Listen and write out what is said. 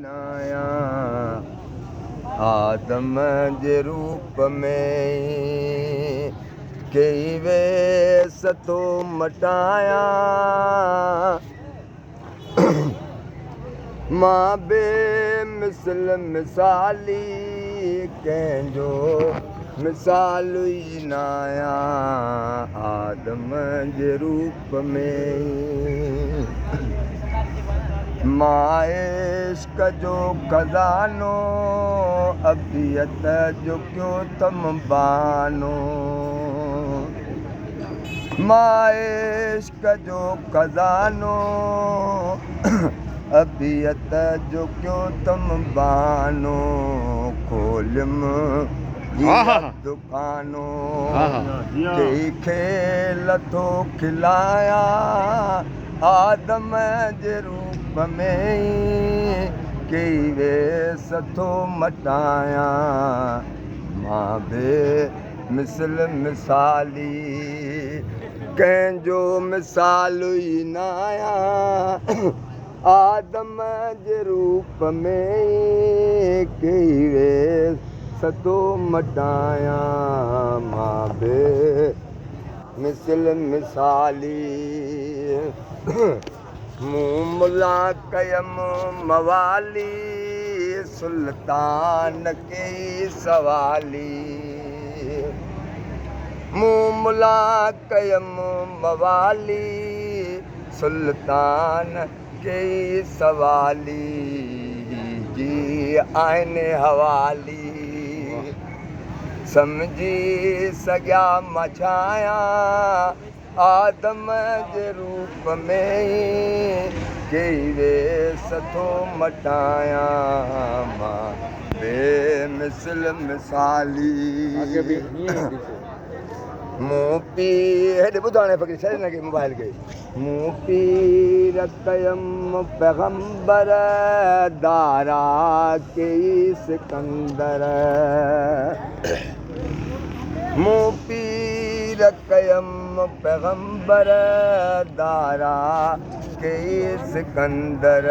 नाया आदम जे रूप में कई वेस तो मटाया मां बेमिसल मिसाली कंहिंजो मिसाल ई नाया आदम जे रूप में मां इश्क जो खज़ानो अबियत जो क्यों तम बानो मां इश्क जो खज़ानो अबियत जो क्यों तम बानो खोलम दुकानो कंहिंखे लथो खिलाया आदम जे रूप में कई वेस थो मटाया मां बेमिसल मिसाली कंहिंजो मिसाल ई नाया आदम जे रूप में कई वेस थो मटाया मां बेमिसल मिसाली मूं मुला कयम मवाली सुल्तान कई सवाली मूं मुला कयम मवाली सुल्तान कई सवाली जी आइन हवाली समझी सघिया मां छाया आदम जे रूप में कई वेस थो मटाया मां बेमिसल मिसाली मूं पीर ॿुधो हाणे फ़क़ीर छॾे हिनखे मोबाइल खे मूं पीर कयम पैगंबर दारा कई सिकंदर मूं पीर कयम पैगंबर दारा कई सिकंदर